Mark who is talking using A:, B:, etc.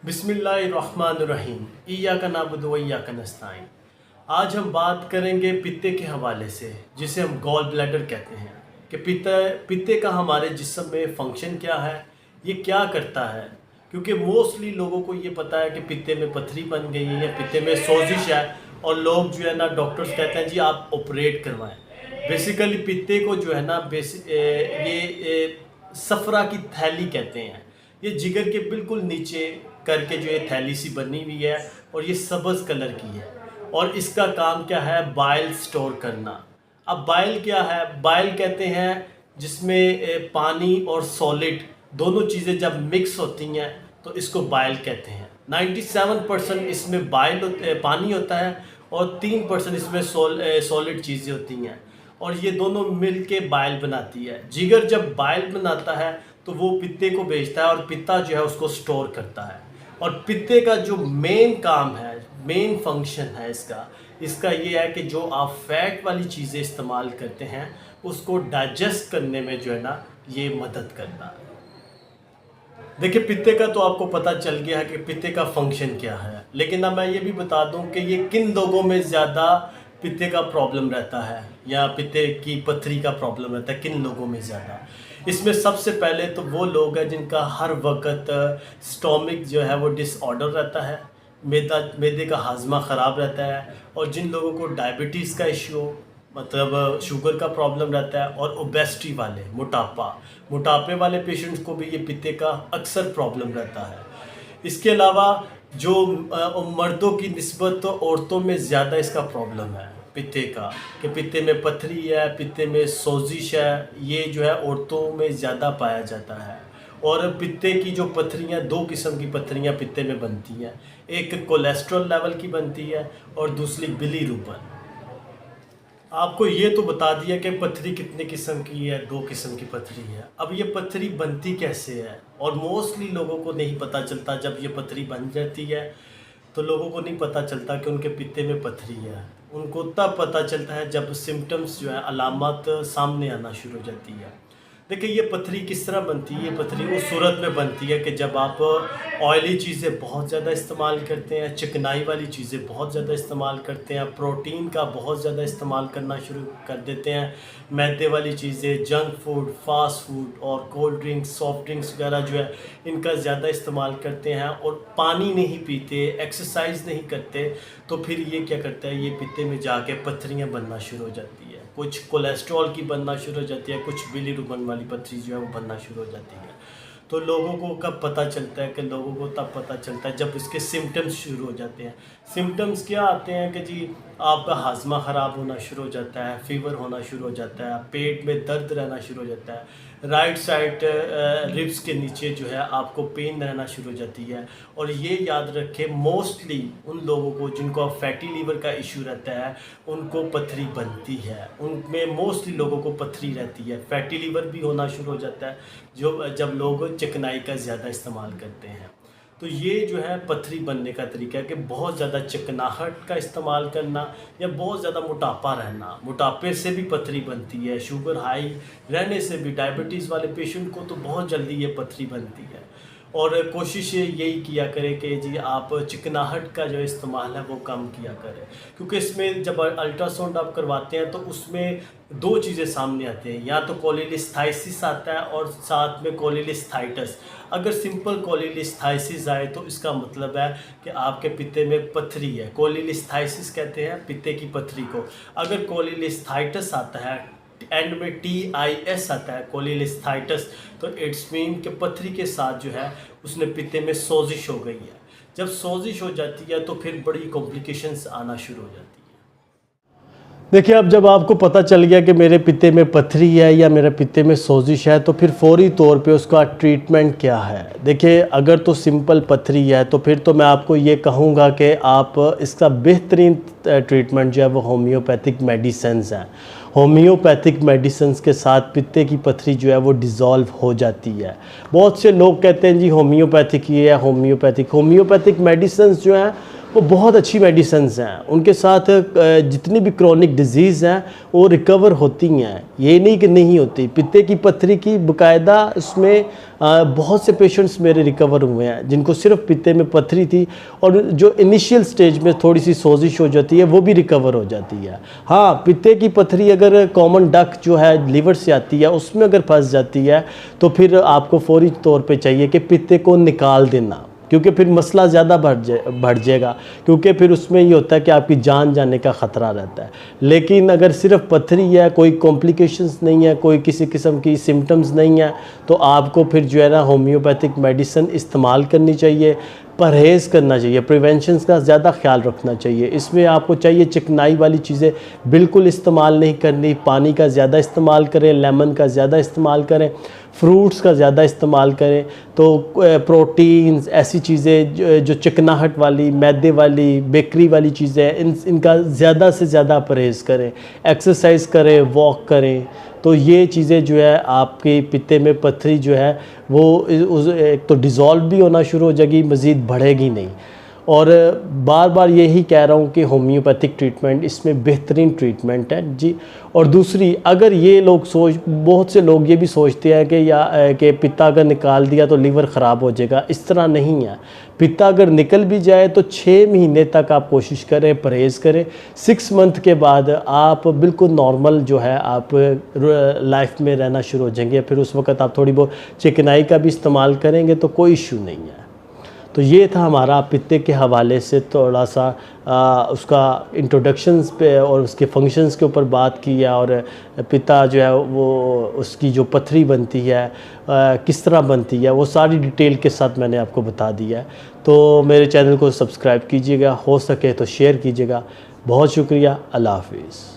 A: बिस्मिल्लाहिर्रहमानिर्रहीम इय्याका नअबुदु व इय्याका नस्तईन। आज हम बात करेंगे पित्ते के हवाले से, जिसे हम गॉल ब्लैडर कहते हैं कि पित्ते का हमारे जिस्म में फ़ंक्शन क्या है, ये क्या करता है। क्योंकि मोस्टली लोगों को ये पता है कि पित्ते में पथरी बन गई है या पित्ते में सोजिश है, और लोग जो है ना डॉक्टर्स कहते हैं जी आप ऑपरेट करवाएं। बेसिकली पित्ते को जो है ना सफ़रा की थैली कहते हैं। ये जिगर के बिल्कुल नीचे करके जो ये थैली सी बनी हुई है और ये सब्ज़ कलर की है, और इसका काम क्या है, बाइल स्टोर करना। अब बाइल क्या है, बाइल कहते हैं जिसमें पानी और सॉलिड दोनों चीज़ें जब मिक्स होती हैं तो इसको बाइल कहते हैं। 97% इसमें पानी होता है और 3% इसमें सॉलिड चीज़ें होती हैं, और ये दोनों मिल के बाइल बनाती है। जिगर जब बाइल बनाता है तो वो पित्ते को भेजता है और पित्ता जो है उसको स्टोर करता है। और पित्ते का जो मेन काम है, मेन फंक्शन है इसका ये है कि जो आप फैट वाली चीज़ें इस्तेमाल करते हैं उसको डाइजेस्ट करने में जो है ना ये मदद करता है। देखिए पित्ते का तो आपको पता चल गया है कि पित्ते का फंक्शन क्या है, लेकिन अब मैं ये भी बता दूं कि ये किन लोगों में ज़्यादा पित्ते का प्रॉब्लम रहता है या पित्ते की पथरी का प्रॉब्लम रहता है, किन लोगों में ज़्यादा। इसमें सबसे पहले तो वो लोग हैं जिनका हर वक्त स्टोमिक जो है वो डिसऑर्डर रहता है, मैदे का हाजमा ख़राब रहता है, और जिन लोगों को डायबिटीज़ का इशू मतलब शुगर का प्रॉब्लम रहता है, और ओबेसिटी वाले मोटापे वाले पेशेंट्स को भी ये पित्ते का अक्सर प्रॉब्लम रहता है। इसके अलावा जो मर्दों की निस्बत तो औरतों में ज़्यादा इसका प्रॉब्लम है पित्ते का, कि पित्ते में पथरी है, पित्ते में सोजिश है, ये जो है औरतों में ज़्यादा पाया जाता है। और पित्ते की जो पथरियाँ, दो किस्म की पथरियाँ पित्ते में बनती हैं, एक कोलेस्ट्रॉल लेवल की बनती है और दूसरी बिलीरुबिन। आपको ये तो बता दिया कि पथरी कितने किस्म की है, दो किस्म की पथरी है। अब ये पथरी बनती कैसे है, और मोस्टली लोगों को नहीं पता चलता। जब ये पथरी बन जाती है तो लोगों को नहीं पता चलता कि उनके पित्ते में पथरी है। उनको तब पता चलता है जब सिम्टम्स जो है, अलामत सामने आना शुरू हो जाती है। देखिए ये पथरी किस तरह बनती है, ये पथरी उस सूरत में बनती है कि जब आप ऑयली चीज़ें बहुत ज़्यादा इस्तेमाल करते हैं, चिकनाई वाली चीज़ें बहुत ज़्यादा इस्तेमाल करते हैं, प्रोटीन का बहुत ज़्यादा इस्तेमाल करना शुरू कर देते हैं, मैदे वाली चीज़ें, जंक फूड, फास्ट फूड और कोल्ड ड्रिंक्स, सॉफ्ट ड्रिंक्स वगैरह जो है इनका ज़्यादा इस्तेमाल करते हैं, और पानी नहीं पीते, एक्सरसाइज नहीं करते, तो फिर ये क्या करता है, ये पित्ते में जाके पथरियाँ बनना शुरू हो जाती है। कुछ कोलेस्ट्रॉल की बनना शुरू हो जाती है, कुछ बिलीरुबिन वाली पथरी जो है वो बनना शुरू हो जाती है। तो लोगों को कब पता चलता है, कि लोगों को तब पता चलता है जब इसके सिम्टम्स शुरू हो जाते हैं। सिम्टम्स क्या आते हैं कि जी आपका हाजमा ख़राब होना शुरू हो जाता है, फीवर होना शुरू हो जाता है, पेट में दर्द रहना शुरू हो जाता है, राइट साइड रिब्स के नीचे जो है आपको पेन रहना शुरू हो जाती है। और ये याद रखें मोस्टली उन लोगों को जिनको फैटी लीवर का इशू रहता है उनको पथरी बनती है, उनमें मोस्टली लोगों को पथरी रहती है। फैटी लीवर भी होना शुरू हो जाता है जब लोग चिकनाई का ज़्यादा इस्तेमाल करते हैं। तो ये जो है पथरी बनने का तरीका है कि बहुत ज़्यादा चिकनाहट का इस्तेमाल करना या बहुत ज़्यादा मोटापा रहना। मोटापे से भी पथरी बनती है, शुगर हाई रहने से भी डायबिटीज़ वाले पेशेंट को तो बहुत जल्दी ये पथरी बनती है। और कोशिश यही किया करें कि जी आप चिकनाहट का जो इस्तेमाल है वो कम किया करें, क्योंकि इसमें जब अल्ट्रासाउंड आप करवाते हैं तो उसमें दो चीज़ें सामने आती हैं, या तो कोलिलिस्थाइसिस आता है और साथ में कोलिलिस्थाइटिस। अगर सिंपल कोलिलिस्थाइसिस आए तो इसका मतलब है कि आपके पित्ते में पथरी है, कोलिलिस्थाइसिस कहते हैं पित्ते की पथरी को। अगर कोलिलिस्थाइटिस आता है, एंड में TIS आता है, कोलिलिस्थाइटिस, तो इट्स मीन कि पथरी के साथ जो है उसने पित्ते में सोजिश हो गई है। जब सोजिश हो जाती है तो फिर बड़ी कॉम्प्लिकेशंस आना शुरू हो जाती है। देखिए अब जब आपको पता चल गया कि मेरे पित्ते में पथरी है या मेरे पित्ते में सोजिश है, तो फिर फौरी तौर पे उसका ट्रीटमेंट क्या है। देखिए अगर तो सिंपल पथरी है तो फिर तो मैं आपको ये कहूँगा कि आप इसका बेहतरीन ट्रीटमेंट जो है वो होम्योपैथिक मेडिसिन्स हैं। होम्योपैथिक मेडिसिन्स के साथ पित्ते की पथरी जो है वो डिज़ोल्व हो जाती है। बहुत से लोग कहते हैं जी होम्योपैथिक ये है, होम्योपैथिक मेडिसिन्स जो हैं
B: वो बहुत अच्छी मेडिसिन्स हैं। उनके साथ जितनी भी क्रॉनिक डिजीज़ हैं वो रिकवर होती हैं, ये नहीं कि नहीं होती। पित्ते की पत्थरी की बाकायदा उसमें बहुत से पेशेंट्स मेरे रिकवर हुए हैं जिनको सिर्फ पित्ते में पत्थरी थी, और जो इनिशियल स्टेज में थोड़ी सी सोजिश हो जाती है वो भी रिकवर हो जाती है। हाँ, पित्ते की पत्थरी अगर कॉमन डक्ट जो है लीवर से आती है उसमें अगर फंस जाती है तो फिर आपको फौरी तौर पे चाहिए कि पित्ते को निकाल देना, क्योंकि फिर मसला ज़्यादा बढ़ जाएगा, क्योंकि फिर उसमें ये होता है कि आपकी जान जाने का ख़तरा रहता है। लेकिन अगर सिर्फ पत्थरी है, कोई कॉम्प्लिकेशंस नहीं है, कोई किसी किस्म की सिम्टम्स नहीं है, तो आपको फिर जो है ना होम्योपैथिक मेडिसिन इस्तेमाल करनी चाहिए, परहेज़ करना चाहिए, प्रिवेंशन का ज़्यादा ख्याल रखना चाहिए। इसमें आपको चाहिए चिकनाई वाली चीज़ें बिल्कुल इस्तेमाल नहीं करनी, पानी का ज़्यादा इस्तेमाल करें, लेमन का ज़्यादा इस्तेमाल करें, फ्रूट्स का ज़्यादा इस्तेमाल करें। तो प्रोटीन्स, ऐसी चीज़ें जो चिकनाहट वाली, मैदे वाली, बेकरी वाली चीज़ें, इनका ज़्यादा से ज़्यादा परहेज़ करें, एक्सरसाइज करें, वॉक करें। तो ये चीज़ें जो है आपके पित्ते में पत्थरी जो है वो एक तो डिज़ोल्व भी होना शुरू हो जाएगी, मज़ीद बढ़ेगी नहीं। और बार बार यही कह रहा हूँ कि होम्योपैथिक ट्रीटमेंट इसमें बेहतरीन ट्रीटमेंट है जी। और दूसरी, अगर ये लोग बहुत से लोग ये भी सोचते हैं कि पित्ता अगर निकाल दिया तो लीवर ख़राब हो जाएगा, इस तरह नहीं है। पित्ता अगर निकल भी जाए तो 6 महीने तक आप कोशिश करें, परहेज़ करें। 6 मंथ के बाद आप बिल्कुल नॉर्मल जो है आप लाइफ में रहना शुरू हो जाएंगे। फिर उस वक्त आप थोड़ी बहुत चिकनाई का भी इस्तेमाल करेंगे तो कोई इशू नहीं है। तो ये था हमारा पित्ते के हवाले से थोड़ा सा उसका इंट्रोडक्शंस पे और उसके फंक्शंस के ऊपर बात की है। और पित्ता जो है वो उसकी जो पत्थरी बनती है किस तरह बनती है वो सारी डिटेल के साथ मैंने आपको बता दिया है। तो मेरे चैनल को सब्सक्राइब कीजिएगा, हो सके तो शेयर कीजिएगा। बहुत शुक्रिया। अल्लाह हाफिज़।